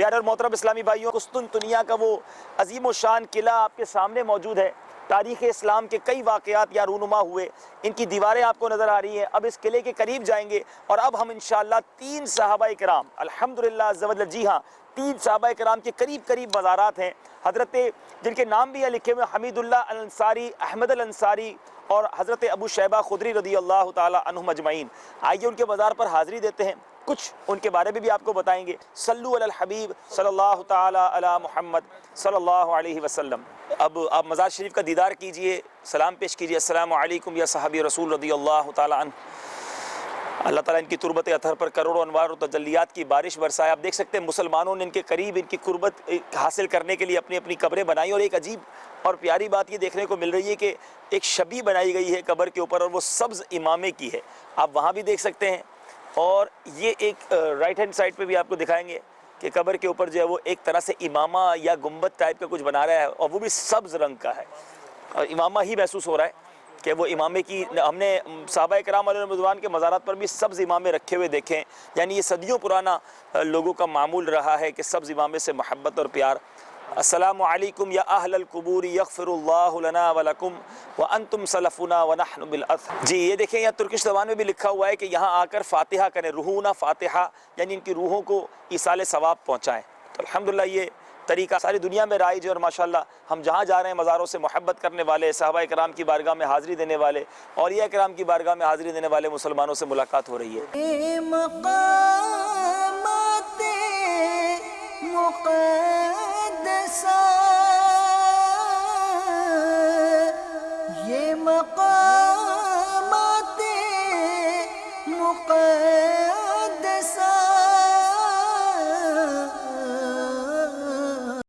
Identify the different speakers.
Speaker 1: پیارے اور محترم اسلامی بھائیوں، قسطنطنیہ کا وہ عظیم و شان قلعہ آپ کے سامنے موجود ہے۔ تاریخ اسلام کے کئی واقعات یا رونما ہوئے، ان کی دیواریں آپ کو نظر آ رہی ہیں۔ اب اس قلعے کے قریب جائیں گے اور اب ہم انشاءاللہ 3 صحابہ کرام، الحمدللہ عز و جل، جی ہاں 3 صحابہ کرام کے قریب مزارات ہیں، حضرت جن کے نام بھی ہے لکھے ہوئے، حمید اللہ الانصاری، احمد الانصاری اور حضرت ابو شیبہ خدری رضی اللہ تعالی عنہم اجمعین۔ آئیے ان کے مزار پر حاضری دیتے ہیں، کچھ ان کے بارے میں بھی آپ کو بتائیں گے۔ صلو علی الحبیب صلی اللہ تعالی علی محمد صلی اللہ علیہ وسلم۔ اب آپ مزار شریف کا دیدار کیجئے، سلام پیش کیجئے۔ السلام علیکم یا صحابی رسول رضی اللہ تعالی عنہ۔ اللہ تعالیٰ ان کی تربت اطہر پر کروڑوں انوار و تجلیات کی بارش برسائے۔ آپ دیکھ سکتے ہیں مسلمانوں نے ان کے قریب ان کی قربت حاصل کرنے کے لیے اپنی اپنی قبریں بنائی، اور ایک عجیب اور پیاری بات یہ دیکھنے کو مل رہی ہے کہ ایک شبیہ بنائی گئی ہے قبر کے اوپر، اور وہ سبز امامے کی ہے، آپ وہاں بھی دیکھ سکتے ہیں۔ اور یہ ایک رائٹ ہینڈ سائڈ پہ بھی آپ کو دکھائیں گے کہ قبر کے اوپر جو ہے وہ ایک طرح سے امامہ یا گنبد ٹائپ کا کچھ بنا رہا ہے، اور وہ بھی سبز رنگ کا ہے، اور امامہ ہی محسوس ہو رہا ہے کہ وہ امامے کی۔ ہم نے صحابہ کرام علیہ رضوان کے مزارات پر بھی سبز امامے رکھے ہوئے دیکھیں، یعنی یہ صدیوں پرانا لوگوں کا معمول رہا ہے کہ سبز امامے سے محبت اور پیار۔ السلام علیکم یا اہل القبور یغفر اللہ لنا ولکم وانتم سلفنا ونحن بالاثر۔ جی یہ دیکھیں یہاں ترکش زبان میں بھی لکھا ہوا ہے کہ یہاں آ کر فاتحہ کریں، روحنا فاتحہ، یعنی ان کی روحوں کو ایصال ثواب پہنچائیں۔ تو الحمدللہ یہ طریقہ ساری دنیا میں رائج ہے، اور ماشاءاللہ ہم جہاں جا رہے ہیں مزاروں سے محبت کرنے والے، صحابہ کرام کی بارگاہ میں حاضری دینے والے، اولیاء کرام کی بارگاہ میں حاضری دینے والے مسلمانوں سے ملاقات ہو رہی ہے۔